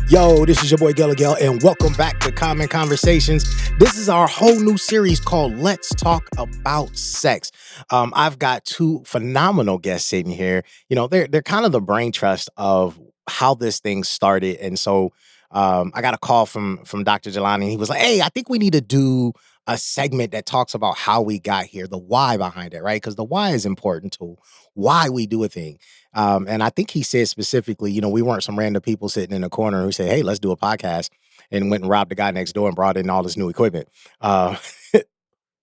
Yo, this is your boy Gilligal, and welcome back to Common Conversations. This is our whole new series called Let's Talk About Sex. I've got two phenomenal guests sitting here. You know, they're kind of the brain trust of how this thing started, and so I got a call from Dr. Jelani. He was like, "Hey, I think we need to do a segment that talks about how we got here, the why behind it, right? Because the why is important to why we do a thing." And I think he said specifically, you know, we weren't some random people sitting in a corner who said, "Hey, let's do a podcast," and went and robbed the guy next door and brought in all this new equipment. Uh,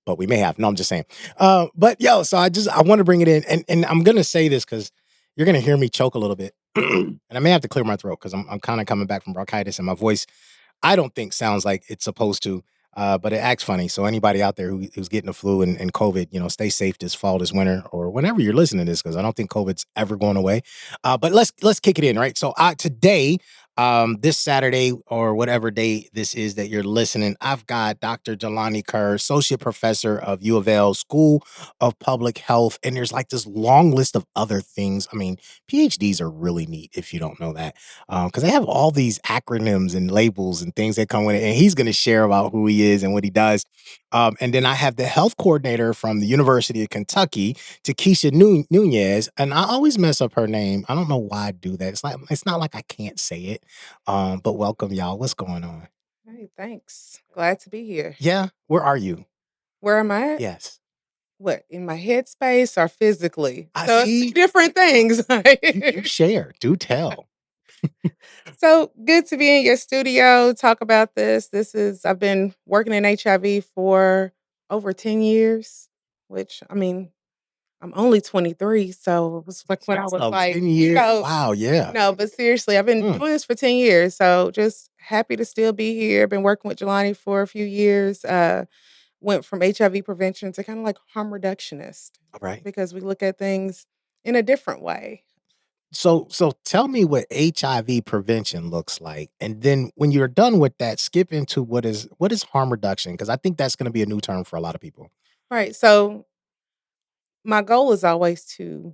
but we may have. No, I'm just saying. But yo, so I want to bring it in, and I'm gonna say this because you're gonna hear me choke a little bit, and I may have to clear my throat because I'm kind of coming back from bronchitis, and my voice I don't think sounds like it's supposed to. But it acts funny. So anybody out there who's getting the flu and COVID, you know, stay safe this fall, this winter, or whenever you're listening to this, because I don't think COVID's ever going away. But let's kick it in, right? So today, this Saturday or whatever day this is that you're listening, I've got Dr. Jelani Kerr, Associate Professor of U of L School of Public Health, and there's like this long list of other things. I mean, PhDs are really neat if you don't know that because they have all these acronyms and labels and things that come with it. And he's going to share about who he is and what he does. And then I have the health coordinator from the University of Kentucky, Takeisha Nunez, and I always mess up her name. I don't know why I do that. It's not like I can't say it. But welcome, y'all. What's going on? Hey, thanks. Glad to be here. Yeah, where are you? Where am I at? Yes, What, in my headspace or physically? I So it's two see. different things. You share. Do tell. So good to be in your studio, talk about this. I've been working in HIV for over 10 years, which I mean, I'm only 23. So it was like when I was So like, 10 years. Wow. Yeah. no, but seriously, I've been Mm, doing this for 10 years. So just happy to still be here. Been working with Jelani for a few years. Went from HIV prevention to kind of like harm reductionist all right. because we look at things in a different way. So tell me what HIV prevention looks like, and then when you're done with that, skip into what is harm reduction because I think that's going to be a new term for a lot of people. Right. So my goal is always to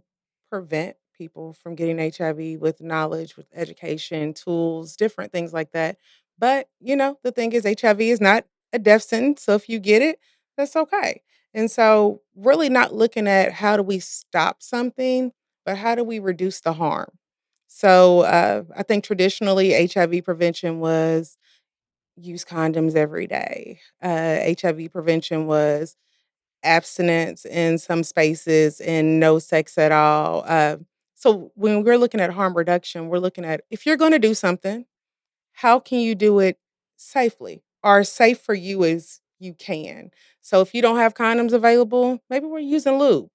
prevent people from getting HIV with knowledge, with education, tools, different things like that. But, the thing is, HIV is not a death sentence. So if you get it, that's okay. And so, really not looking at how do we stop something, but how do we reduce the harm? So I think traditionally HIV prevention was use condoms every day. HIV prevention was abstinence in some spaces and no sex at all. So when we're looking at harm reduction, we're looking at if you're going to do something, how can you do it safely or safe for you as you can? So if you don't have condoms available, maybe we're using lube.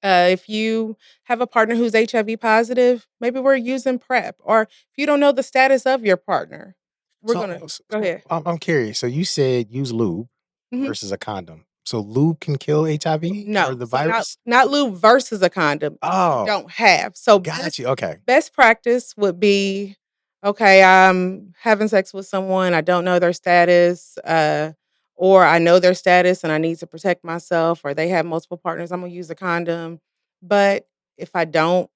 If you have a partner who's HIV positive, maybe we're using PrEP. Or if you don't know the status of your partner, we're So, going to so go so ahead. I'm curious. So you said use lube Mhm. versus a condom. So lube can kill HIV or No, the so not virus? not lube versus a condom if you Oh, don't have. So got best you. Okay, best practice would be, okay, I'm having sex with someone, I don't know their status, or I know their status and I need to protect myself, or they have multiple partners, I'm gonna use a condom. But if I don't,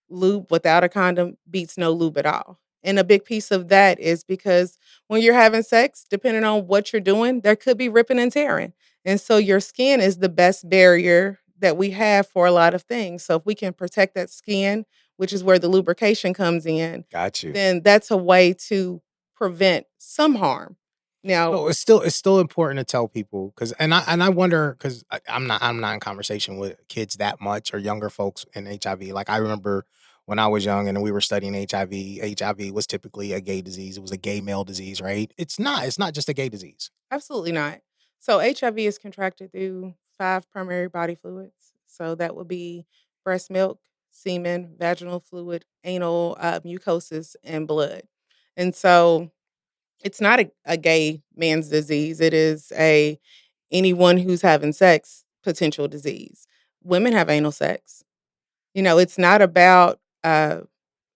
lube without a condom beats no lube at all. And a big piece of that is because when you're having sex, depending on what you're doing, there could be ripping and tearing. And so your skin is the best barrier that we have for a lot of things. So if we can protect that skin, which is where the lubrication comes in, got you. then that's a way to prevent some harm. Now, So it's still important to tell people because and I wonder because I'm not in conversation with kids that much or younger folks in HIV. Like I remember when I was young and we were studying HIV. HIV was typically a gay disease. It was a gay male disease, right? It's not. It's not just a gay disease. absolutely not. So HIV is contracted through five primary body fluids. So that would be breast milk, semen, vaginal fluid, anal mucosis, and blood. And so it's not a gay man's disease. It is a anyone who's having sex potential disease. Women have anal sex. It's not about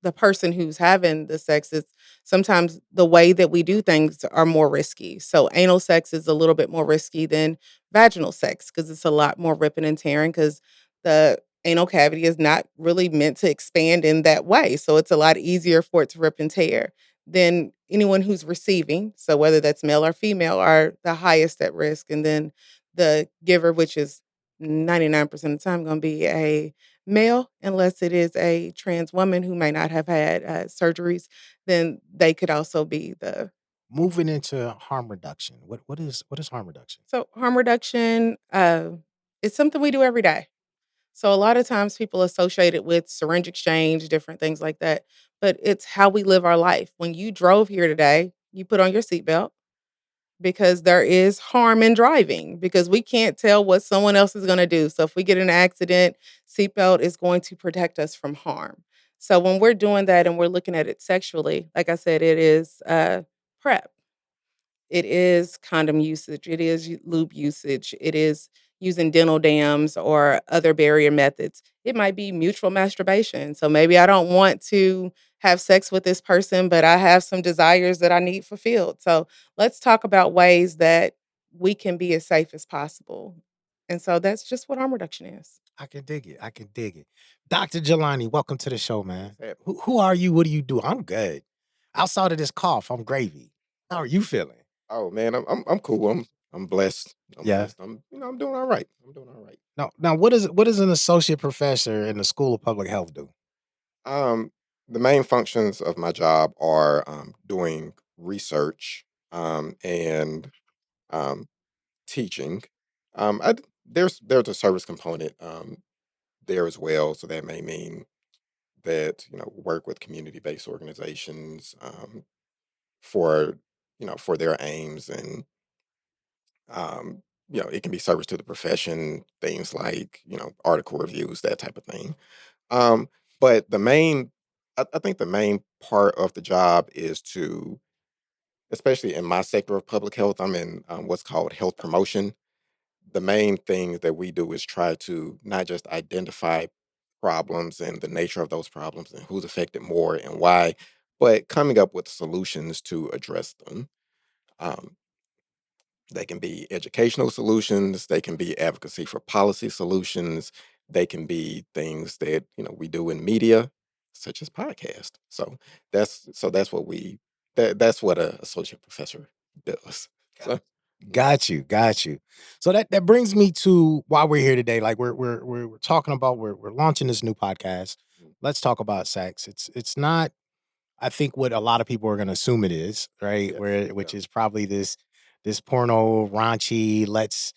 the person who's having the sex. It's sometimes the way that we do things are more risky. So anal sex is a little bit more risky than vaginal sex because it's a lot more ripping and tearing because the anal cavity is not really meant to expand in that way. So it's a lot easier for it to rip and tear. then anyone who's receiving, so whether that's male or female, are the highest at risk. And then the giver, which is 99% of the time going to be a male, unless it is a trans woman who may not have had surgeries, then they could also be the. Moving into harm reduction. What is harm reduction? So harm reduction is something we do every day. So a lot of times people associate it with syringe exchange, different things like that, but it's how we live our life. When you drove here today, you put on your seatbelt because there is harm in driving because we can't tell what someone else is going to do. So if we get in an accident, seatbelt is going to protect us from harm. So when we're doing that and we're looking at it sexually, like I said, it is PrEP. It is condom usage, it is lube usage, it is using dental dams or other barrier methods. It might be mutual masturbation. So maybe I don't want to have sex with this person, but I have some desires that I need fulfilled. So let's talk about ways that we can be as safe as possible. And so that's just what harm reduction is. I can dig it. I can dig it. Dr. Jelani, welcome to the show, man. Who are you? What do you do? I'm good. Outside of this cough, I'm gravy. How are you feeling? Oh man, I'm cool. I'm blessed. I'm Yeah. blessed. I'm doing all right. I'm doing all right. Now, what does an associate professor in the School of Public Health do? Um, the main functions of my job are doing research and um, teaching. There's a service component there as well, so that may mean that work with community based organizations for for their aims and it can be service to the profession, things like, article reviews, that type of thing. Um, but I think the main part of the job is to, especially in my sector of public health, I'm in what's called health promotion. The main thing that we do is try to not just identify problems and the nature of those problems and who's affected more and why, but coming up with solutions to address them. Um, They can be educational solutions, they can be advocacy for policy solutions, they can be things that, we do in media, such as podcast. So that's what that's what a associate professor does. So Got you, got you. So that brings me to why we're here today. Like we're talking about we're launching this new podcast. mm, Let's talk about sex. It's not I think what a lot of people are going to assume it is, right? yes, Which yeah. is probably this porno raunchy. Let's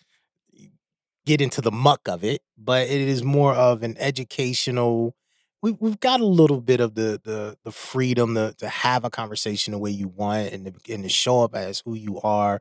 get into the muck of it, but it is more of an educational. We've got a little bit of the freedom to have a conversation the way you want and to show up as who you are,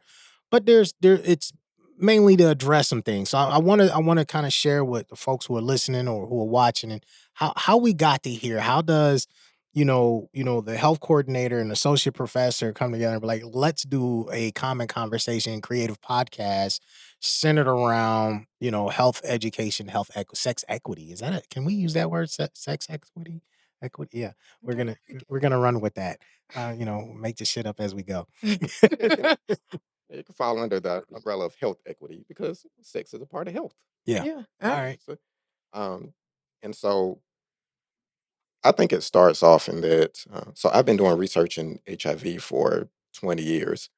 but it's mainly to address some things. So I want to kind of share with the folks who are listening or who are watching and how we got to here. How does the health coordinator and associate professor come together and be like, let's do a common conversation, creative podcast centered around health education, sex equity. Is that it? Can we use that word? Sex equity, equity. Yeah, we're Okay. gonna we're gonna run with that. Make the shit up as we go. It can fall under the umbrella of health equity because sex is a part of health. Yeah. Yeah. All right. So, um, and so I think it starts off in that. So I've been doing research in HIV for 20 years,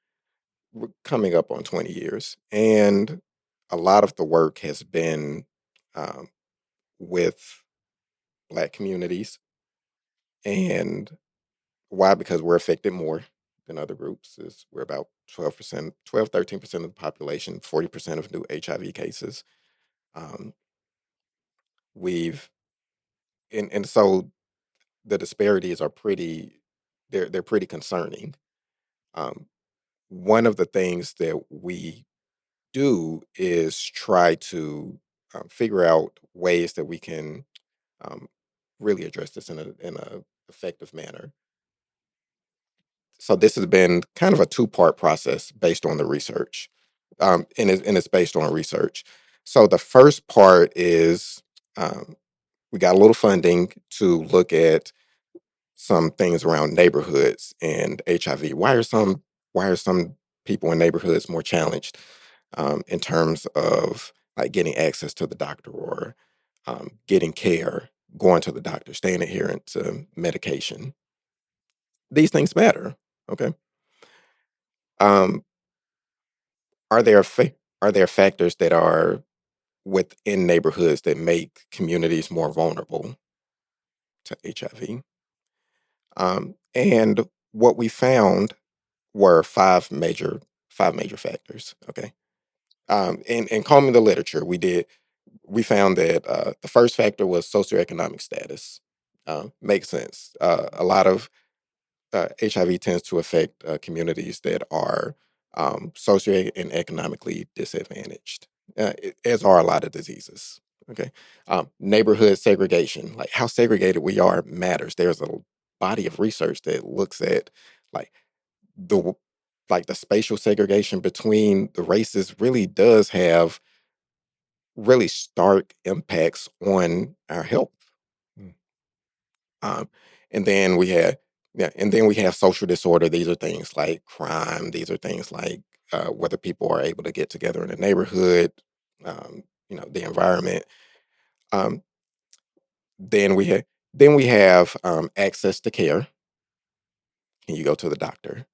coming up on 20 years. And a lot of the work has been um, with Black communities. And why? Because we're affected more than other groups. We're about 12%, 12, 13% of the population, 40% of new HIV cases. Um, we've, and so the disparities are they're pretty concerning. Um, One of the things that we do is try to figure out ways that we can um, really address this in a effective manner. So this has been kind of a two-part process based on the research, and it's based on research. So the first part is um, we got a little funding to look at some things around neighborhoods and HIV. Why are some people in neighborhoods more challenged in terms of like getting access to the doctor or getting care, going to the doctor, staying adherent to medication? These things matter. Okay. Um, are there are there factors that are within neighborhoods that make communities more vulnerable to HIV? And what we found were five major factors. Okay. And combing the literature, we found that the first factor was socioeconomic status. Makes sense. A lot of HIV tends to affect communities that are socioeconomically and economically disadvantaged, as are a lot of diseases. Okay, neighborhood segregation, like how segregated we are, matters. There's a body of research that looks at like the the spatial segregation between the races really does have really stark impacts on our health. Mm. Um, and then we have yeah, and then we have social disorder. These are things like crime. These are things like whether people are able to get together in a neighborhood. The environment. Um, then we have access to care. Can you go to the doctor?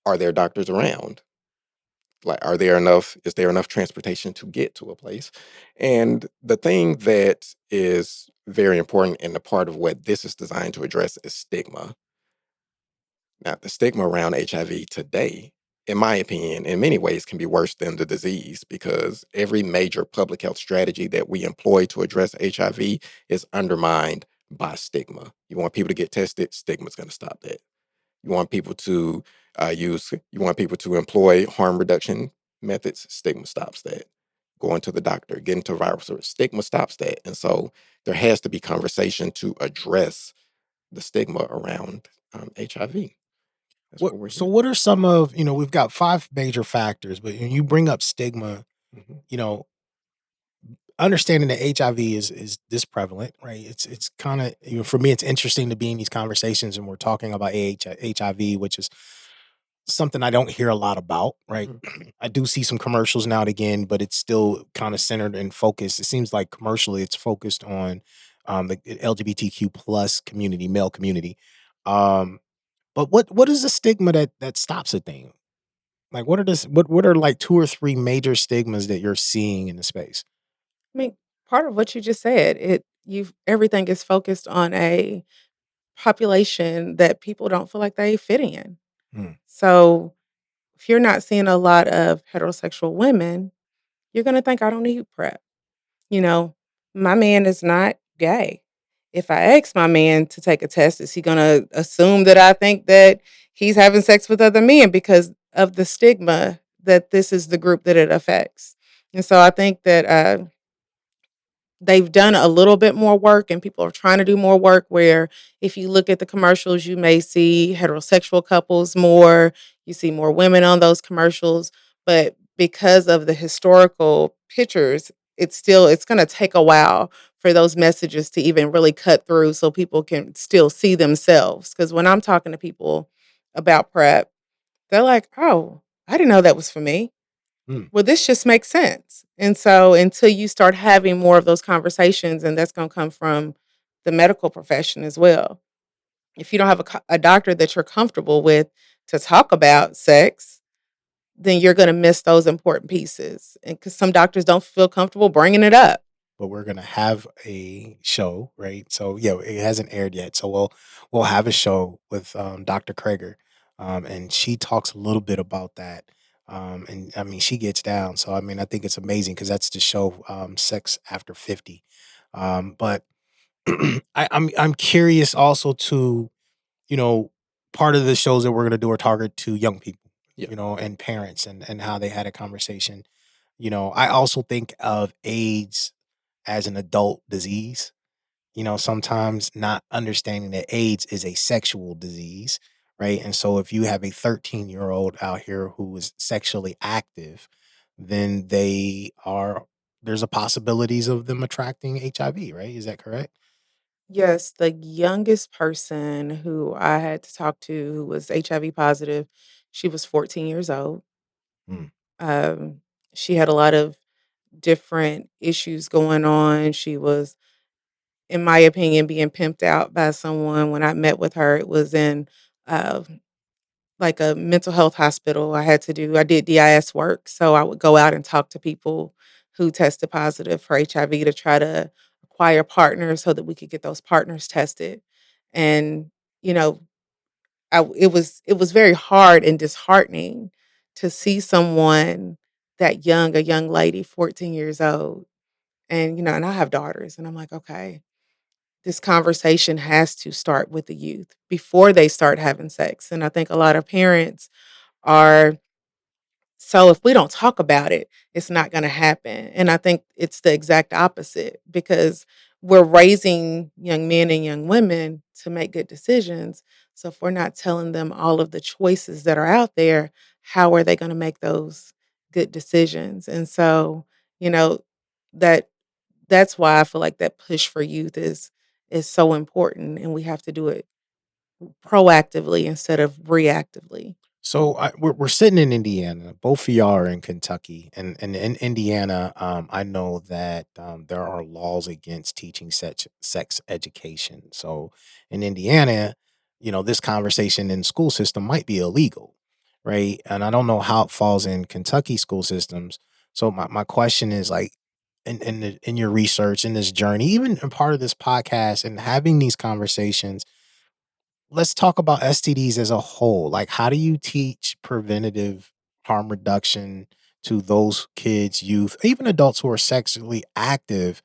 Are there doctors around? Like, is there enough transportation to get to a place? And the thing that is very important and the part of what this is designed to address is stigma. Now, the stigma around HIV today, in my opinion, in many ways can be worse than the disease because every major public health strategy that we employ to address HIV is undermined by stigma. You want people to get tested, stigma's going to stop that. You want people to employ harm reduction methods, stigma stops that. Going to the doctor, getting to viral service, stigma stops that. And so there has to be conversation to address the stigma around HIV. That's What what we're so here. what are some of, we've got five major factors, but when you bring up stigma, Mhm. you know, understanding that HIV is this prevalent, right? It's kind of, for me, it's interesting to be in these conversations and we're talking about HIV, which is something I don't hear a lot about, right? Mhm. I do see some commercials now and again, but it's still kind of centered and focused. It seems like commercially it's focused on the LGBTQ plus community, male community. Um, but what is the stigma that stops a thing? Like what are like two or three major stigmas that you're seeing in the space? I mean, part of what you just said, everything is focused on a population that people don't feel like they fit in. Mm, So if you're not seeing a lot of heterosexual women, you're gonna think I don't need PrEP. You know, my man is not gay. If I ask my man to take a test, is he gonna assume that I think that he's having sex with other men because of the stigma that this is the group that it affects? And so I think that they've done a little bit more work and people are trying to do more work where if you look at the commercials, you may see heterosexual couples more, you see more women on those commercials, but because of the historical pictures, it's going to take a while for those messages to even really cut through so people can still see themselves because when I'm talking to people about prep, they're like, "Oh, I didn't know that was for me." mm. Well, this just makes sense. And so until you start having more of those conversations, and that's going to come from the medical profession as well. If you don't have a doctor that you're comfortable with to talk about sex, then you're going to miss those important pieces. And because some doctors don't feel comfortable bringing it up. But we're gonna have a show, right? So yeah, it hasn't aired yet. So we'll have a show with Dr. Krager, and she talks a little bit about that. And I mean, she gets down. So I mean, I think it's amazing because that's the show, Sex After 50. But I'm curious also to, you know, part of the shows that we're gonna do are targeted to young people, Yeah. and parents and how they had a conversation. I also think of AIDS as an adult disease, sometimes not understanding that AIDS is a sexual disease, right? And so if you have a 13-year-old out here who is sexually active, then there's a possibilities of them attracting HIV, right? Is that correct? Yes, the youngest person who I had to talk to who was HIV positive, she was 14 years old. Mm, Um, she had a lot of different issues going on. She was, in my opinion, being pimped out by someone. When I met with her, it was in uh, like a mental health hospital. I did DIS work. So I would go out and talk to people who tested positive for HIV to try to acquire partners so that we could get those partners tested. And, you know, it was very hard and disheartening to see someone that young, a young lady, 14 years old. And, and I have daughters and I'm like, okay, this conversation has to start with the youth before they start having sex. And I think a lot of parents are so if we don't talk about it, it's not going to happen. And I think it's the exact opposite because we're raising young men and young women to make good decisions. So if we're not telling them all of the choices that are out there, how are they going to make those good decisions? And so, you know, that that's why I feel like that push for youth is so important and we have to do it proactively instead of reactively. So we're sitting in Indiana. Both of y'all are in Kentucky, and in Indiana, I know that there are laws against teaching sex education. So in Indiana, this conversation in the school system might be illegal, right? And I don't know how it falls in Kentucky school systems. So my question is like, in your research in this journey, even in part of this podcast and having these conversations, let's talk about STDs as a whole. Like, how do you teach preventative harm reduction to those kids, youth, even adults who are sexually active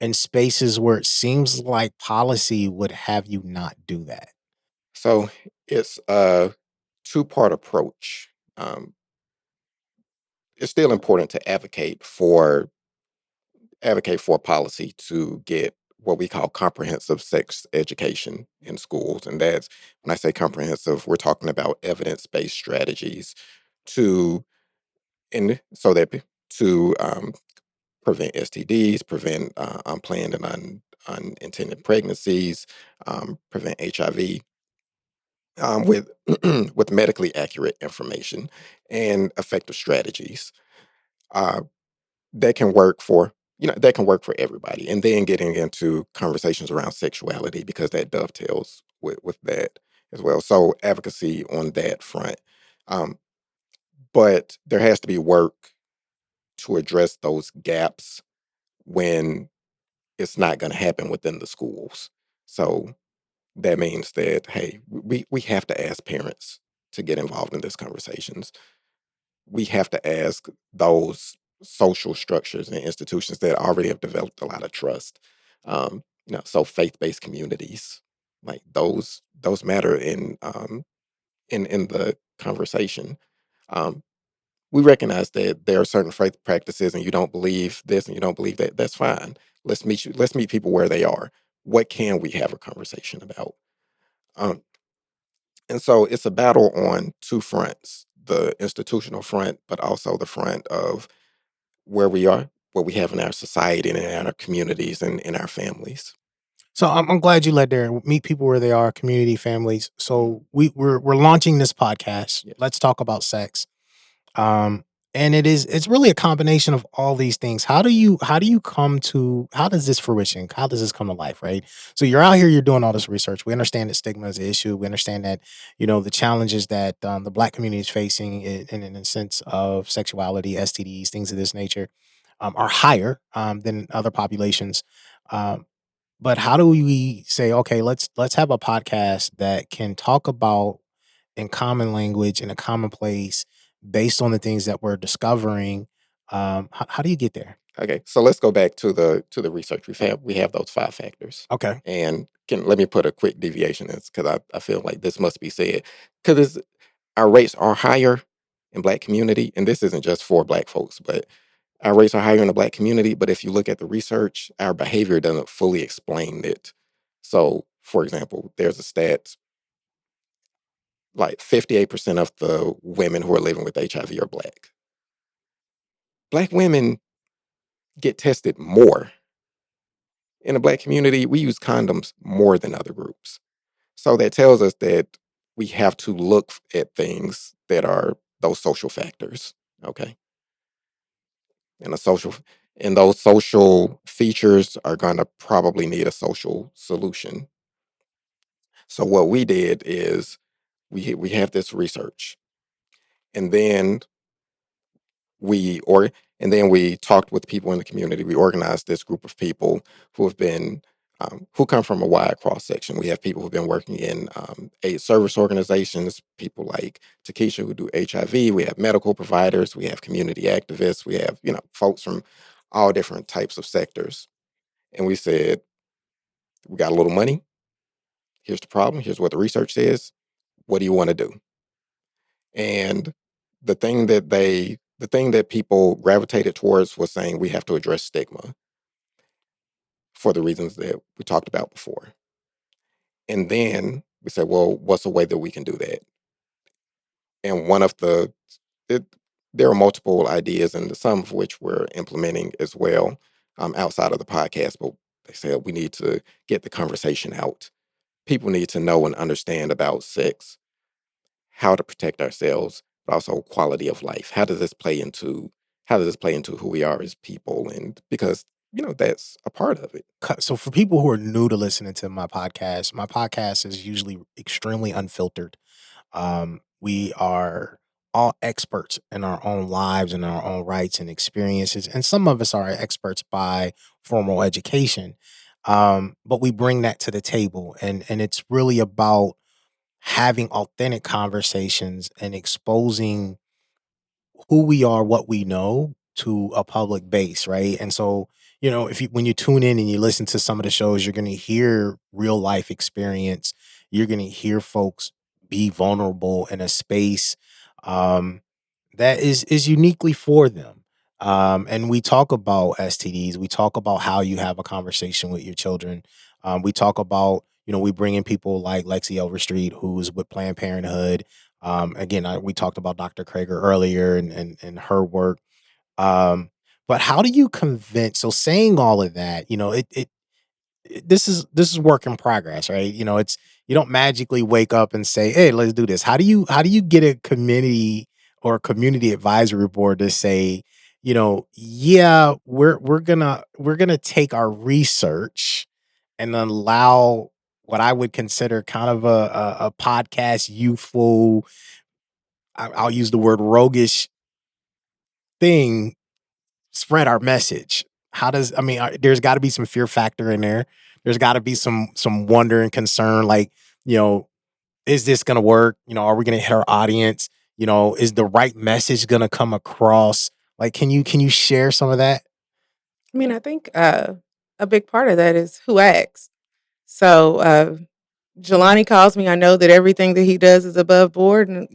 in spaces where it seems like policy would have you not do that? So it's a two-part approach. Um, it's still important to advocate for policy to get what we call comprehensive sex education in schools. And that's when I say comprehensive, we're talking about evidence-based strategies to and so that to prevent STDs, prevent unplanned and unintended pregnancies, prevent HIV with with medically accurate information and effective strategies. Uh, that can work for that can work for everybody, and then getting into conversations around sexuality because that dovetails with that as well. So advocacy on that front, um, but there has to be work to address those gaps when it's not going to happen within the schools. So that means that hey, we have to ask parents to get involved in these conversations. We have to ask those social structures and institutions that already have developed a lot of trust. So faith-based communities, like those matter in the conversation. Um, we recognize that there are certain faith practices, and you don't believe this and you don't believe that. That's fine. Let's meet people where they are. What can we have a conversation about? Um, and so it's a battle on two fronts: the institutional front, but also the front of where we are, what we have in our society and in our communities and in our families. So I'm glad you led there and meet people where they are, community, families. So we're launching this podcast. Yes. Let's talk about sex. Um, and it's really a combination of all these things. How do you come to how does this fruition? How does this come to life, right? So you're out here, you're doing all this research. We understand that stigma is an issue. We understand that, the challenges that the black community is facing in a sense of sexuality, STDs, things of this nature, are higher than other populations. Um, but how do we say, okay, let's have a podcast that can talk about in common language in a common place based on the things that we're discovering. How do you get there? Okay, so let's go back to the research. We have those five factors, Okay. and let me put a quick deviation in because I feel like this must be said because our rates are higher in Black community, and this isn't just for Black folks, but our rates are higher in the Black community. But if you look at the research, our behavior doesn't fully explain it. So, for example, there's a stat like 58% of the women who are living with HIV are Black. Black women get tested more. In the Black community, we use condoms more than other groups. So that tells us that we have to look at things that are those social factors. Okay. And a social and those social features are gonna probably need a social solution. So what we did is we have this research, and then we or and then we talked with people in the community. We organized this group of people who have been who come from a wide cross section. We have people who've been working in aid service organizations, people like Takeisha who do HIV. We have medical providers. We have community activists. We have folks from all different types of sectors. And we said, we got a little money. Here's the problem. Here's what the research says. What do you want to do? And the thing that people gravitated towards was saying we have to address stigma for the reasons that we talked about before. And then we said, well, what's a way that we can do that? And one of it, there are multiple ideas, and some of which we're implementing as well outside of the podcast. But they said we need to get the conversation out. People need to know and understand about sex, how to protect ourselves, but also quality of life. How does this play into who we are as people? And because that's a part of it. So for people who are new to listening to my podcast is usually extremely unfiltered. We are all experts in our own lives and our own rights and experiences, and some of us are experts by formal education. But we bring that to the table, and it's really about having authentic conversations and exposing who we are, what we know to a public base, right? And so, if you when you tune in and you listen to some of the shows, you're going to hear real life experience. You're going to hear folks be vulnerable in a space um, that is uniquely for them. And we talk about STDs. We talk about how you have a conversation with your children. We talk about, we bring in people like Lexi Overstreet, who's with Planned Parenthood. Again, we talked about Dr. Krager earlier and her work. But how do you convince? So saying all of that, this is work in progress, right? It's you don't magically wake up and say, "Hey, let's do this." How do you get a committee or a community advisory board to say, yeah, we're gonna take our research and allow what I would consider kind of a podcast youthful, I'll use the word roguish thing, spread our message. How does I mean? There's got to be some fear factor in there. There's got to be some wonder and concern, like you know, is this gonna work? Are we gonna hit our audience? Is the right message gonna come across? Like, can you share some of that? I mean, I think a big part of that is who asks. So Jelani calls me. I know that everything that he does is above board, and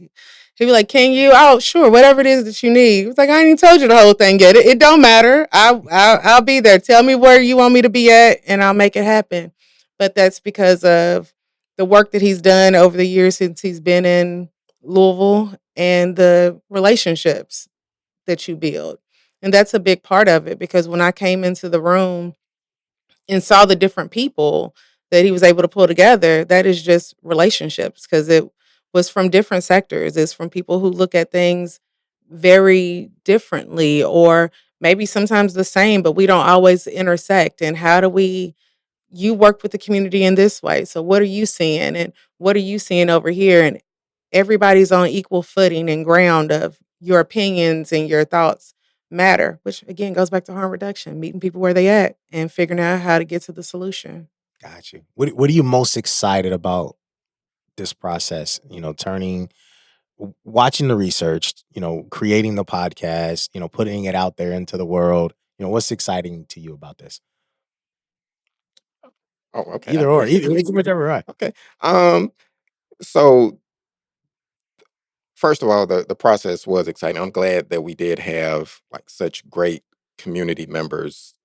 he'd be like, "Can you? Oh, sure, whatever it is that you need." It's like I ain't even told you the whole thing yet. It don't matter. I'll be there. Tell me where you want me to be at, and I'll make it happen. But that's because of the work that he's done over the years since he's been in Louisville and the relationships that you build, and that's a big part of it. Because when I came into the room and saw the different people that he was able to pull together, that is just relationships because it was from different sectors. It's from people who look at things very differently or maybe sometimes the same, but we don't always intersect. And how do we, you work with the community in this way. So what are you seeing? And what are you seeing over here? And everybody's on equal footing and ground of your opinions and your thoughts matter, which again goes back to harm reduction, meeting people where they at and figuring out how to get to the solution. Got you. What are you most excited about this process? Turning watching the research, creating the podcast, putting it out there into the world. What's exciting to you about this? Oh, okay. Either or, either whichever, right? Okay. Um, so first of all, the process was exciting. I'm glad that we did have like such great community members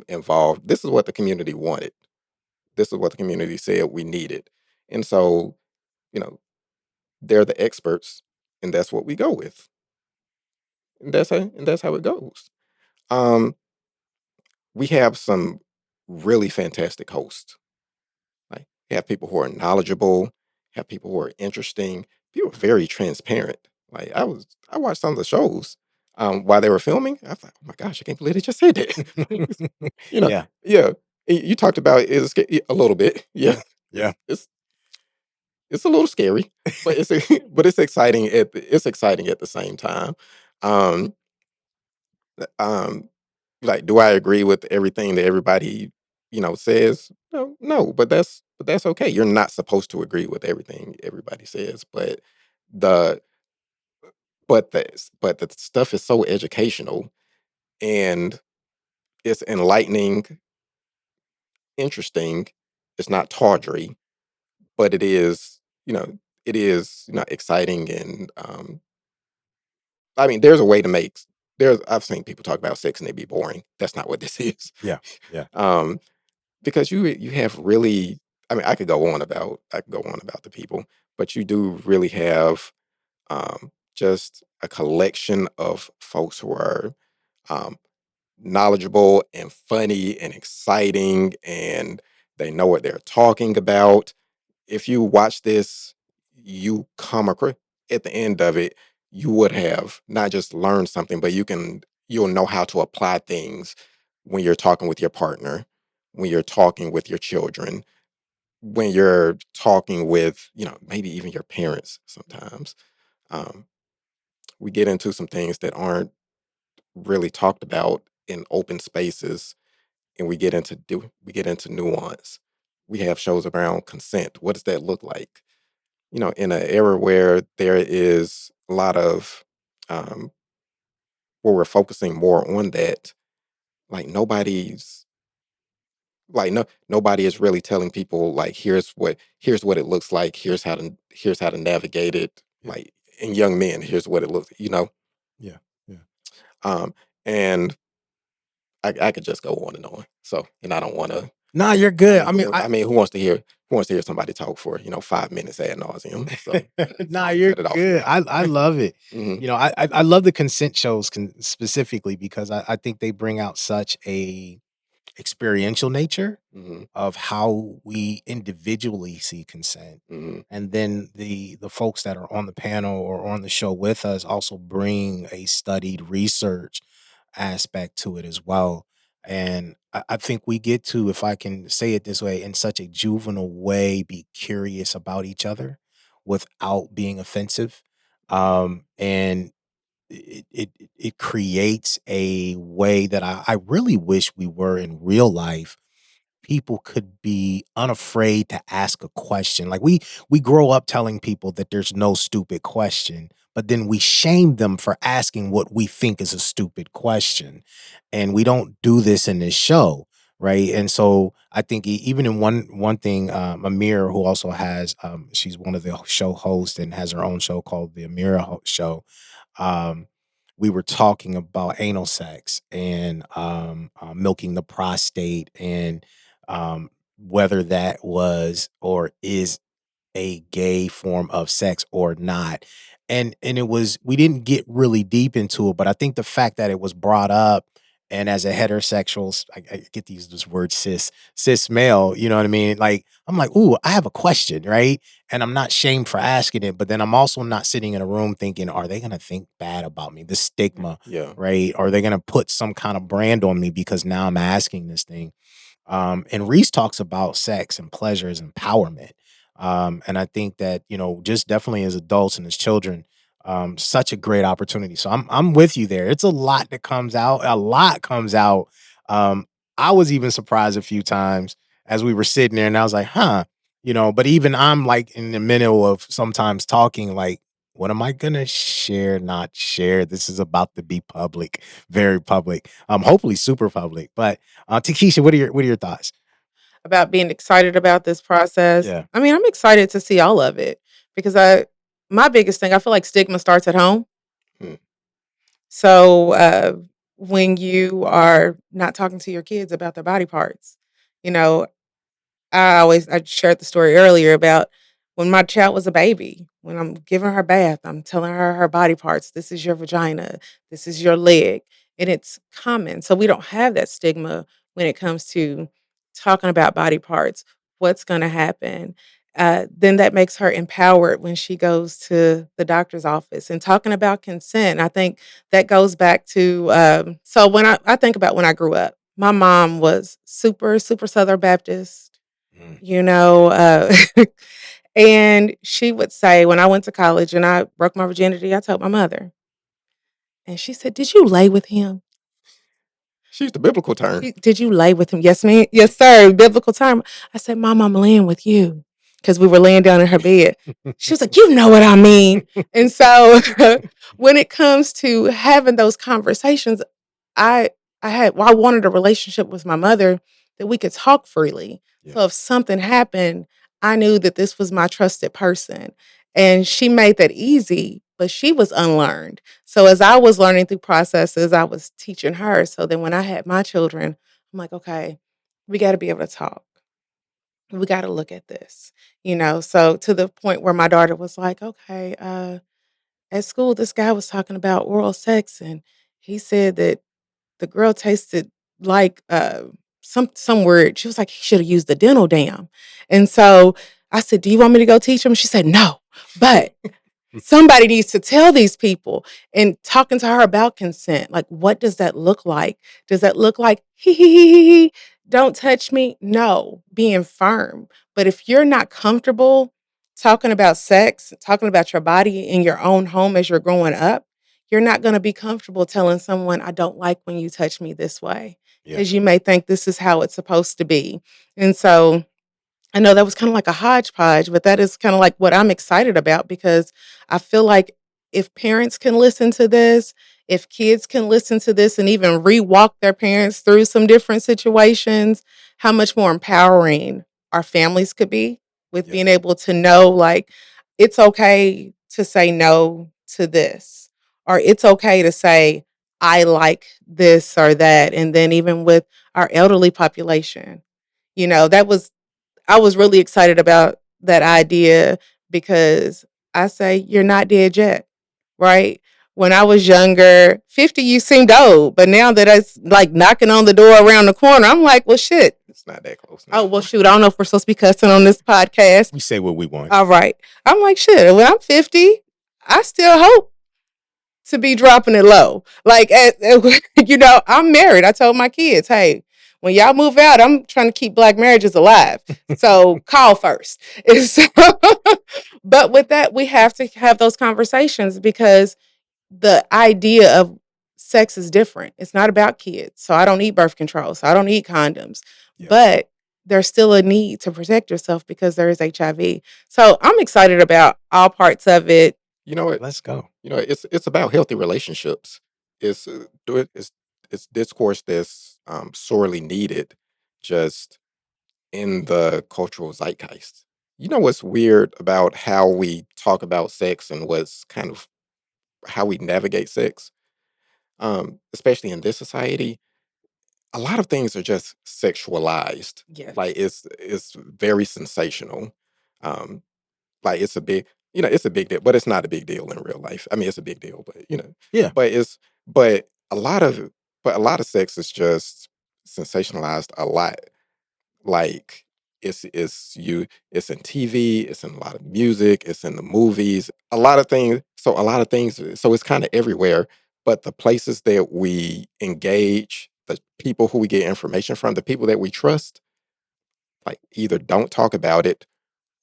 involved. This is what the community wanted. This is what the community said we needed. And so, you know, they're the experts, and that's what we go with. And that's how it goes. Um, we have some really fantastic hosts. Like, we have people who are knowledgeable, have people who are interesting, people are very transparent. Like, I watched some of the shows while they were filming. I thought, oh my gosh, I can't believe they just said that. Yeah, Yeah. You talked about it a little bit. Yeah. yeah. It's it's a little scary, but it's but it's exciting at the same time. Um, um, like, do I agree with everything that everybody says? No, no, but that's okay. You're not supposed to agree with everything everybody says, the but the stuff is so educational and it's enlightening, interesting. It's not tawdry, but it is exciting and I mean, there's a way to make there's I've seen people talk about sex and they be boring. That's not what this is. Yeah, yeah, um, because you have really, I mean, I could go on about the people, but you do really have just a collection of folks who are um, knowledgeable and funny and exciting, and they know what they're talking about. If you watch this, you come across at the end of it, you would have not just learned something, but you'll know how to apply things when you're talking with your partner, when you're talking with your children, when you're talking with, maybe even your parents sometimes. Um, we get into some things that aren't really talked about in open spaces, and we get into nuance. We have shows around consent. What does that look like? In an era where there is a lot of um, where we're focusing more on that, like nobody is really telling people like here's what it looks like, here's how to navigate it. yeah, Like in young men, here's what it looks. yeah, yeah. Um, and I could just go on and on. So, and I don't want to. Nah, you're I good. mean, I mean, who wants to hear somebody talk for 5 minutes ad nauseum? So, so Nah, I'm gonna you're cut it off good. there. I love it. Hmm. I love the consent shows specifically because I think they bring out such a experiential nature Hmm. of how we individually see consent. Hmm. And then the folks that are on the panel or on the show with us also bring a studied research aspect to it as well. And I think we get to, if I can say it this way, in such a juvenile way, be curious about each other without being offensive. And it creates a way that I really wish we were in real life. People could be unafraid to ask a question. Like we grow up telling people that there's no stupid question, but then we shame them for asking what we think is a stupid question. And we don't do this in this show, right? And so I think even in one thing, Amira, who also has she's one of the show hosts and has her own show called the Amira Show. um, we were talking about anal sex and milking the prostate and whether that was or is a gay form of sex or not. And it was, we didn't get really deep into it, but I think the fact that it was brought up, and as a heterosexual, I get these this word cis male, you know what I mean? Like I'm like, ooh, I have a question, right? And I'm not shamed for asking it, but then I'm also not sitting in a room thinking, are they gonna think bad about me? The stigma, Yeah. right? Are they gonna put some kind of brand on me because now I'm asking this thing? And Riece talks about sex and pleasure as empowerment. And I think that, just definitely as adults and as children, such a great opportunity. So I'm with you there. It's a lot that comes out. A lot comes out. Um, I was even surprised a few times as we were sitting there and I was like, huh, but even I'm like in the middle of sometimes talking like, what am I gonna share, not share? This is about to be public, very public. Hopefully super public. But Takeisha, what are your thoughts? About being excited about this process. Yeah. I mean, I'm excited to see all of it because my biggest thing, I feel like stigma starts at home. Mm. So when you are not talking to your kids about their body parts, you know, I shared the story earlier about when my child was a baby, when I'm giving her bath, I'm telling her her body parts. This is your vagina. This is your leg. And it's common. So we don't have that stigma when it comes to talking about body parts. What's going to happen? Then that makes her empowered when she goes to the doctor's office and talking about consent. I think that goes back to so when I think about when I grew up, my mom was super, super Southern Baptist, Mm. you know, And she would say, when I went to college and I broke my virginity, I told my mother. And she said, "Did you lay with him?" She used the biblical term. Did you lay with him? Yes, ma'am. Yes, sir. Biblical term. I said, "Mom, I'm laying with you." Because we were laying down in her bed. She was like, "You know what I mean." And so when it comes to having those conversations, I I wanted a relationship with my mother that we could talk freely. Yeah. So if something happened, I knew that this was my trusted person. And she made that easy, but she was unlearned. So as I was learning through processes, I was teaching her. So then when I had my children, I'm like, okay, we got to be able to talk. We got to look at this, So to the point where my daughter was like, okay, at school, this guy was talking about oral sex, and he said that the girl tasted like some word. She was like, he should have used the dental dam. And so I said, "Do you want me to go teach him?" She said, "No, but somebody needs to tell these people." And talking to her about consent, like, what does that look like? Does that look like he, don't touch me? No, being firm. But if you're not comfortable talking about sex, talking about your body in your own home as you're growing up, you're not going to be comfortable telling someone, "I don't like when you touch me this way," Yeah. because you may think this is how it's supposed to be. And so I know that was kind of like a hodgepodge, but that is kind of like what I'm excited about, because I feel like if parents can listen to this, if kids can listen to this and even re-walk their parents through some different situations, how much more empowering our families could be with Yeah. being able to know, like, it's okay to say no to this, or it's okay to say, I like this or that. And then even with our elderly population, that was I was really excited about that idea, because I say, you're not dead yet, right? When I was younger, 50, you seemed old, but now that it's like knocking on the door around the corner, I'm like, well, shit. It's not that close now. Oh, well, shoot. I don't know if we're supposed to be cussing on this podcast. We say what we want. All right. I'm like, shit, when I'm 50, I still hope to be dropping it low. Like, I'm married. I told my kids, hey, when y'all move out, I'm trying to keep Black marriages alive. So call first. But with that, we have to have those conversations, because the idea of sex is different. It's not about kids. So I don't need birth control. So I don't need condoms. Yeah. But there's still a need to protect yourself because there is HIV. So I'm excited about all parts of it. You know what? Let's go. It's about healthy relationships. It's it's discourse that's sorely needed, just in the cultural zeitgeist. You know what's weird about how we talk about sex and what's kind of how we navigate sex, especially in this society. A lot of things are just sexualized. Yes. Like it's very sensational. Um, like it's a big deal, but it's not a big deal in real life. I mean, it's a big deal, but Yeah. but but a lot of but a lot of sex is just sensationalized a lot. Like it's in TV, it's in a lot of music, it's in the movies, a lot of things. So it's kind of everywhere. But the places that we engage, the people who we get information from, the people that we trust, like either don't talk about it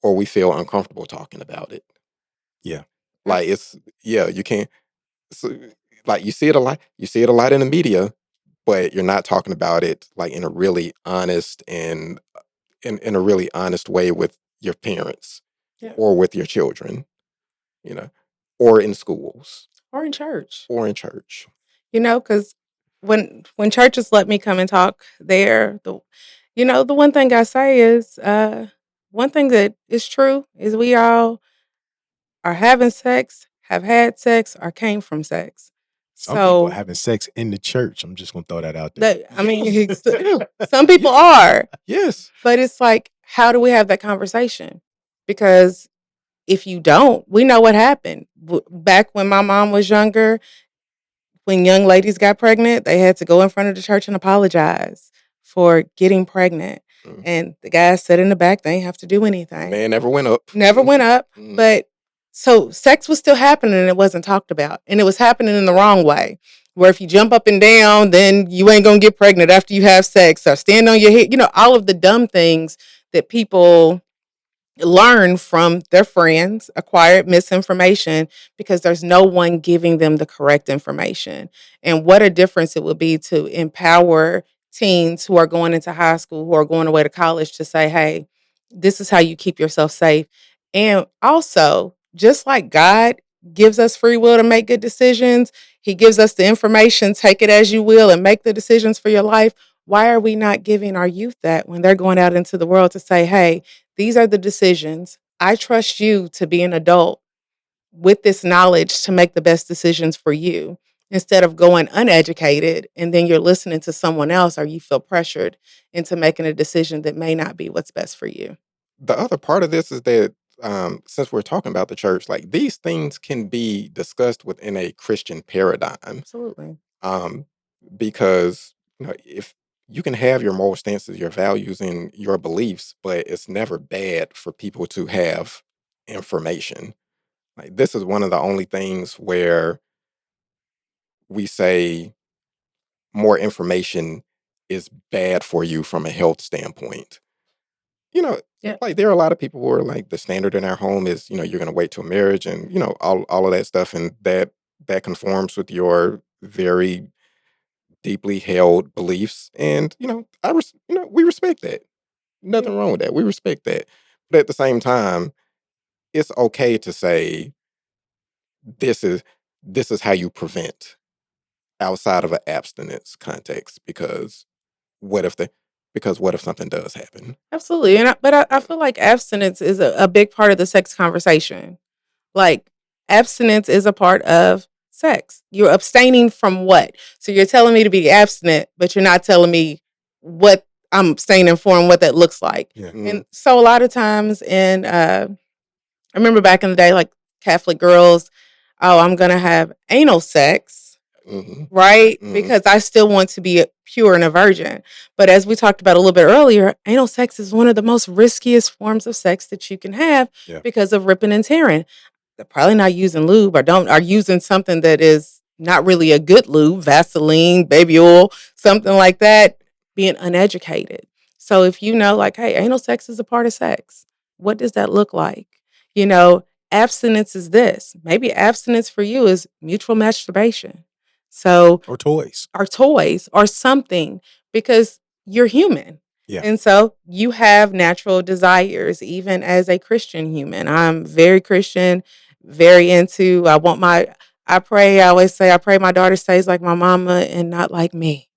or we feel uncomfortable talking about it. Yeah. Like you can't. So, like you see it a lot in the media, but you're not talking about it like in a really honest and in a really honest way with your parents Yeah. or with your children, you know, or in schools Or in church. or in church. Because when churches let me come and talk there, the one thing I say is, one thing that is true is we all are having sex, have had sex, or came from sex. Some people are So having sex in the church. I'm just gonna throw that out there. that I mean, Yeah, some people are, yes. but it's like, how do we have that conversation? Because if you don't, we know what happened. Back when my mom was younger, when young ladies got pregnant, they had to go in front of the church and apologize for getting pregnant. Mm. And the guys sat in the back, they didn't have to do anything. Man never went up. Never went up. Mm. But so sex was still happening and it wasn't talked about. And it was happening in the wrong way. Where if you jump up and down, then you ain't gonna get pregnant after you have sex, or stand on your head, all of the dumb things that people learn from their friends, acquire misinformation because there's no one giving them the correct information. And what a difference it would be to empower teens who are going into high school, who are going away to college to say, hey, this is how you keep yourself safe. And also, just like God gives us free will to make good decisions, He gives us the information, take it as you will, and make the decisions for your life. Why are we not giving our youth that when they're going out into the world to say, hey, these are the decisions. I trust you to be an adult with this knowledge to make the best decisions for you instead of going uneducated and then you're listening to someone else or you feel pressured into making a decision that may not be what's best for you. The other part of this is that since we're talking about the church, like these things can be discussed within a Christian paradigm. Absolutely. Um, because if you can have your moral stances, your values, and your beliefs, but it's never bad for people to have information. Like this is one of the only things where we say more information is bad for you from a health standpoint. You know, Yeah. like there are a lot of people who are like the standard in our home is, you're gonna wait till marriage and, all of that stuff. And that conforms with your very deeply held beliefs. And, we respect that. Yeah. Nothing wrong with that. We respect that. But at the same time, it's okay to say this is this is how you prevent outside of an abstinence context what if the what if something does happen? Absolutely. But I feel like abstinence is a big part of the sex conversation. Like, abstinence is a part of sex. You're abstaining from what? So you're telling me to be abstinent, but you're not telling me what I'm abstaining for and what that looks like. Yeah. And so a lot of times I remember back in the day, like Catholic girls, oh, I'm going to have anal sex, Mm-hmm. right? Mm-hmm. Because I still want to be pure and a virgin. But as we talked about a little bit earlier, anal sex is one of the most riskiest forms of sex that you can have because of ripping and tearing. They're probably not using lube or are using something that is not really a good lube, Vaseline, baby oil, something like that, being uneducated. So if you know, like, hey, anal sex is a part of sex, what does that look like? You know, abstinence is this. Maybe abstinence for you is mutual masturbation. So, Or toys. or toys or something because you're human. Yeah. And so you have natural desires, even as a Christian human. I'm very Christian, very into, I always say, I pray my daughter stays like my mama and not like me.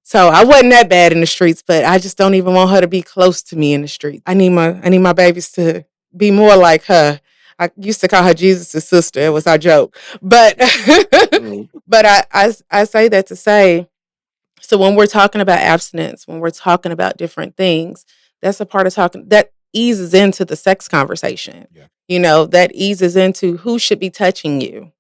So I wasn't that bad in the streets, but I just don't even want her to be close to me in the street. I need my babies to be more like her. I used to call her Jesus' sister. It was our joke. But but I say that to say, so when we're talking about abstinence, when we're talking about different things, that's a part of talking that eases into the sex conversation. Yeah. That eases into who should be touching you.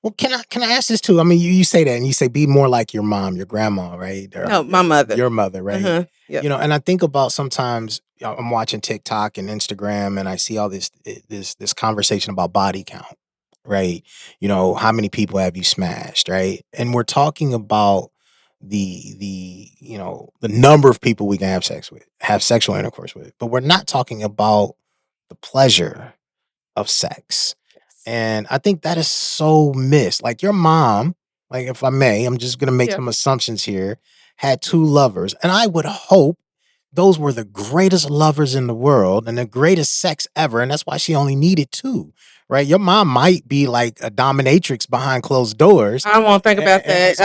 Well, can I ask this too? I mean, you say that and you say be more like your mom, your grandma, right? Or No, my mother. your mother, right? Uh-huh. Yep. And I think about sometimes I'm watching TikTok and Instagram and I see all this conversation about body count, right? How many people have you smashed, right? And we're talking about the number of people we can have sexual intercourse with, but we're not talking about the pleasure of sex. And I think that is so missed. Like your mom, like if I may, I'm just gonna make some assumptions here, had two lovers. And I would hope those were the greatest lovers in the world and the greatest sex ever. And that's why she only needed two. Right? Your mom might be like a dominatrix behind closed doors. I won't think about that.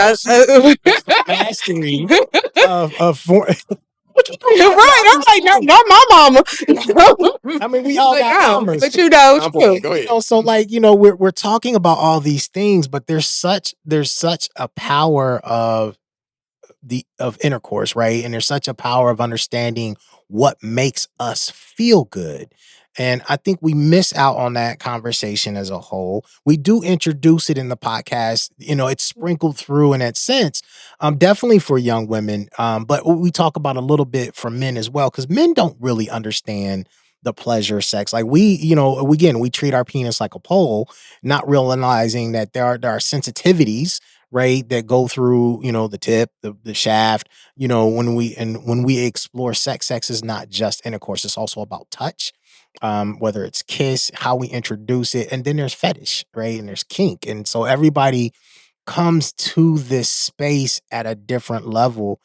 Mastery of what you You're right. I'm like, no, not my mama. I mean, we all got mamas. But Go ahead. So like, we're talking about all these things, but there's such a power of intercourse, right? And there's such a power of understanding what makes us feel good. And I think we miss out on that conversation as a whole. We do introduce it in the podcast, it's sprinkled through in that sense, definitely for young women. But we talk about a little bit for men as well, because men don't really understand the pleasure of sex. Like we treat our penis like a pole, not realizing that there are sensitivities, right, that go through, the tip, the shaft, when we explore sex is not just intercourse, it's also about touch. Whether it's kiss, how we introduce it, and then there's fetish, right? And there's kink. And so everybody comes to this space at a different level.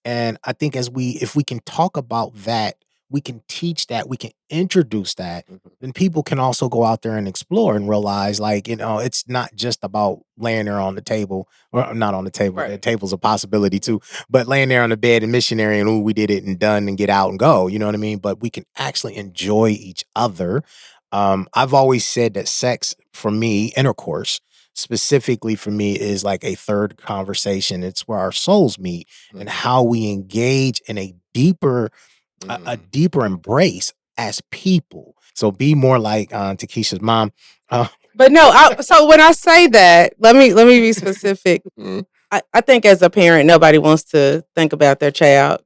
And I think if we can talk about that, we can teach that, we can introduce that, Mhm. then people can also go out there and explore and realize, like, it's not just about laying there on the table, or not on the table. The Right. table's a possibility too, but laying there on the bed and missionary and, oh, we did it and done and get out and go. You know what I mean? But we can actually enjoy each other. I've always said that sex for me, intercourse, specifically for me, is like a third conversation. It's where our souls meet and Mhm. how we engage in a deeper Mhm. deeper embrace as people. So be more like Takeisha's mom. Uh, But no, so when I say that, let me be specific. Mhm. I think as a parent, nobody wants to think about their child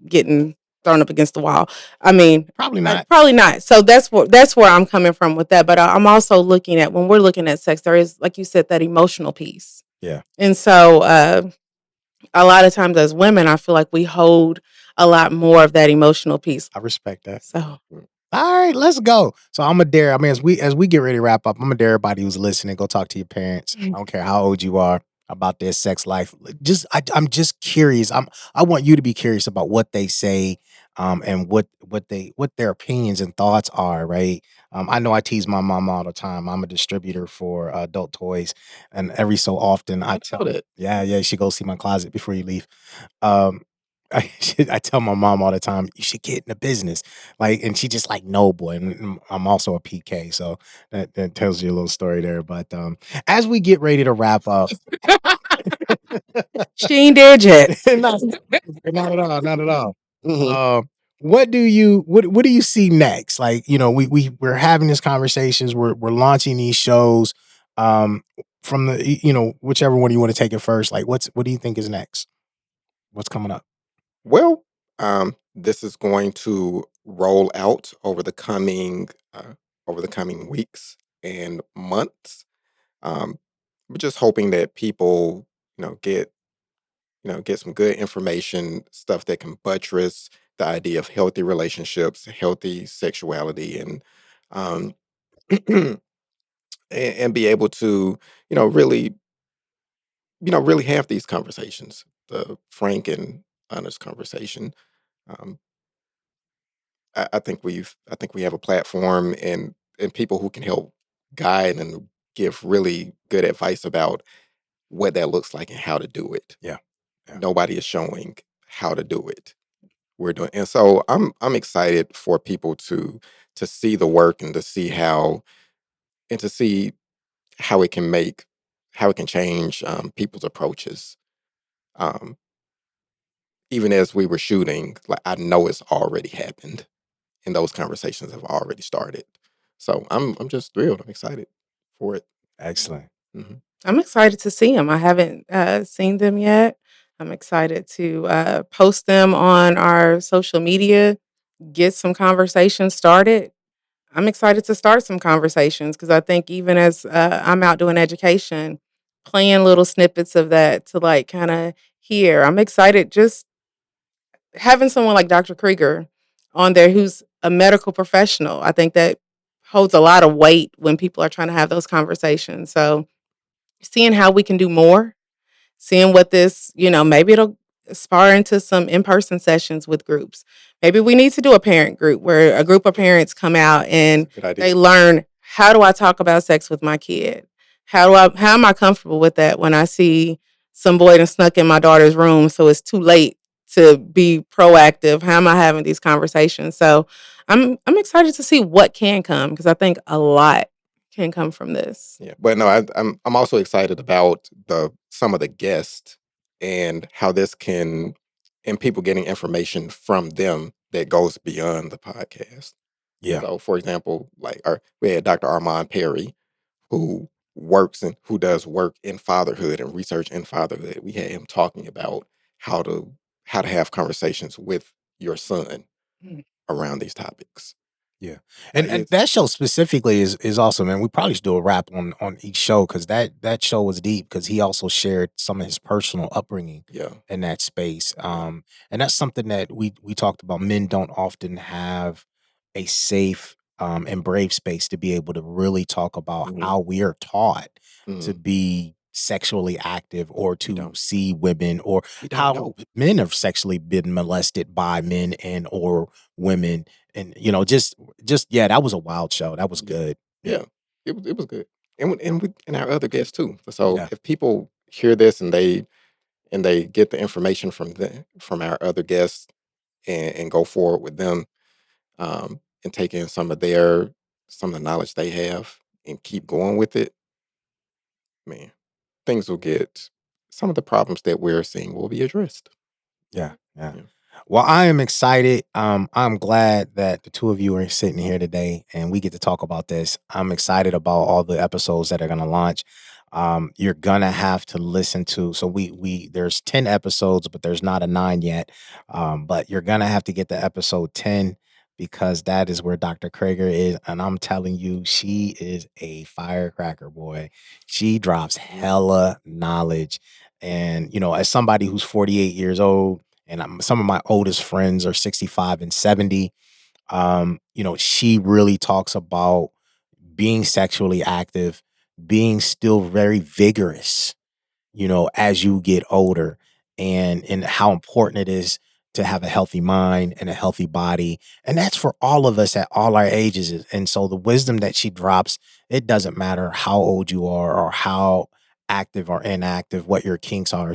getting thrown up against the wall. I mean, Probably not. probably not. So that's where I'm coming from with that. But I'm also looking at, when we're looking at sex, there is, like you said, that emotional piece. Yeah, And so a lot of times as women, I feel like we hold a lot more of that emotional piece. I respect that. So Mm. All right, let's go. So I'm a dare. I mean, as we get ready to wrap up, I'm gonna dare everybody who's listening, go talk to your parents. I don't care how old you are about their sex life. I'm just curious. I want you to be curious about what they say, and what their opinions and thoughts are. Right. I know I tease my mom all the time. I'm a distributor for adult toys, and every so often I I tell, know that. yeah, yeah, she goes see my closet before you leave. Um, I tell my mom all the time, you should get in the business. Like, and she just like, no, boy. And I'm also a PK, so that tells you a little story there. But as we get ready to wrap up, she ain't dead yet. not, not at all, not at all. Mhm. What do you see next? Like, we're having these conversations, we're launching these shows. Um, from the, whichever one you want to take it first. Like, what do you think is next? What's coming up? Well, this is going to roll out over the coming weeks and months. We're just hoping that people, get get some good information, stuff that can buttress the idea of healthy relationships, healthy sexuality, um, and be able to, really, really have these conversations, the frank and honest conversation. Um, I think we have a platform and people who can help guide and give really good advice about what that looks like and how to do it. Yeah, yeah, Nobody is showing how to do it. We're doing, and so I'm excited for people to see the work and to see how it can change people's approaches. Um, Even as we were shooting, like I know it's already happened and those conversations have already started. So I'm just thrilled. I'm excited for it. excellent. Mhm. I'm excited to see them. I haven't seen them yet. I'm excited to post them on our social media, get some conversations started. I'm excited to start some conversations because I think even as I'm out doing education, playing little snippets of that to like kind of hear. I'm excited just having someone like Dr. Krieger on there who's a medical professional. I think that holds a lot of weight when people are trying to have those conversations. So seeing how we can do more, seeing what this, maybe it'll spar into some in-person sessions with groups. Maybe we need to do a parent group where a group of parents come out That's and a good idea. they learn, how do I talk about sex with my kid? How am I comfortable with that when I see some boy that snuck in my daughter's room so it's too late to be proactive? How am I having these conversations? So I'm excited to see what can come because I think a lot can come from this. Yeah, but no, I'm also excited about the some of the guests and how this can and people getting information from them that goes beyond the podcast. Yeah, So, for example, like we had Dr. Armand Perry, who who does work in fatherhood and research in fatherhood. We had him talking about how to how to have conversations with your son around these topics. Yeah, and It's that show specifically is awesome, and we probably should do a wrap on each show because that show was deep because he also shared some of his personal upbringing yeah, in that space, yeah, and that's something that we talked about. Men don't often have a safe and brave space to be able to really talk about hmm how we are taught to hmm be sexually active or we to don't see women or we don't how know. men have sexually been molested by men and or women and just yeah, that was a wild show. That was Yeah, good. Yeah. yeah, it was good, and our other guests too. So Yeah. if people hear this and they get the information from our other guests and go forward with them, and take in some of the knowledge they have and keep going with it, man, things will get some of the problems that we're seeing will be addressed. Yeah, yeah. Yeah. Well, I am excited. I'm glad that the two of you are sitting here today and we get to talk about this. I'm excited about all the episodes that are gonna launch. You're gonna have to listen to so we there's 10 episodes, but there's not a nine yet. But you're gonna have to get to episode 10 because that is where Dr. Krager is. And I'm telling you, she is a firecracker, boy. She drops Mhm. hella knowledge. And as somebody who's 48 years old, and some of my oldest friends are 65 and 70. She really talks about being sexually active, being still very vigorous, as you get older and how important it is to have a healthy mind and a healthy body. And that's for all of us at all our ages. And so the wisdom that she drops, it doesn't matter how old you are or how active or inactive, what your kinks are.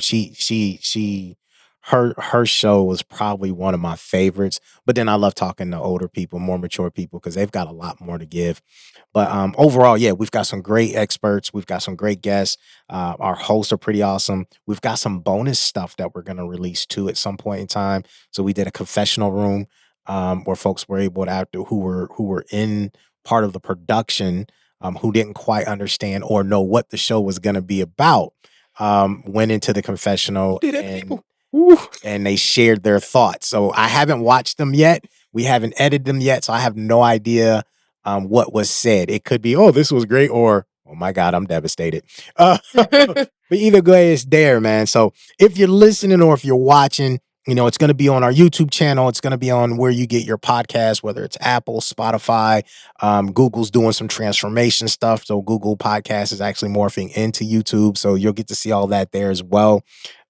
Her show was probably one of my favorites. But then I love talking to older people, more mature people, because they've got a lot more to give. But overall, yeah, we've got some great experts. We've got some great guests. Our hosts are pretty awesome. We've got some bonus stuff that we're going to release too at some point in time. So we did a confessional room where folks were able to after who were in part of the production who didn't quite understand or know what the show was going to be about. Went into the Who confessional did that to and people? Ooh. and they shared their thoughts. So I haven't watched them yet. We haven't edited them yet, so I have no idea what was said. It could be, oh, this was great, or oh my God, I'm devastated. But either way, it's there, man. So if you're listening or if you're watching, it's going to be on our YouTube channel. It's going to be on where you get your podcast, whether it's Apple, Spotify. Google's doing some transformation stuff. So Google Podcast is actually morphing into YouTube. So you'll get to see all that there as well.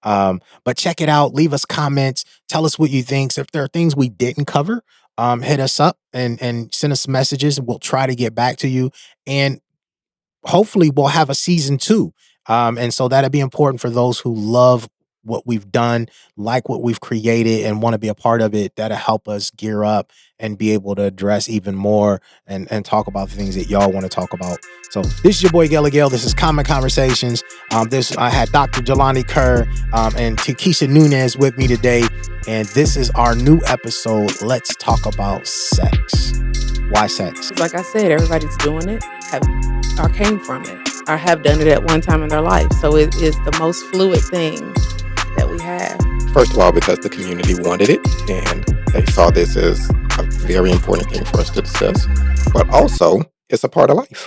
But check it out. Leave us comments. Tell us what you think. So if there are things we didn't cover, hit us up and send us messages. We'll try to get back to you. And hopefully we'll have a season two. And so that'll be important for those who love what we've done, like what we've created, and want to be a part of it. That'll help us gear up and be able to address even more and talk about the things that y'all want to talk about. So this is your boy Gale. This is Common Conversations. This I had Dr. Jelani Kerr and Takeisha Nunez with me today, and this is our new episode. Let's talk about sex. Why sex? Like I said, everybody's doing it, have or came from it, or have done it at one time in their life. So it is the most fluid thing that we have. First of all, because the community wanted it and they saw this as a very important thing for us to discuss, but also it's a part of life.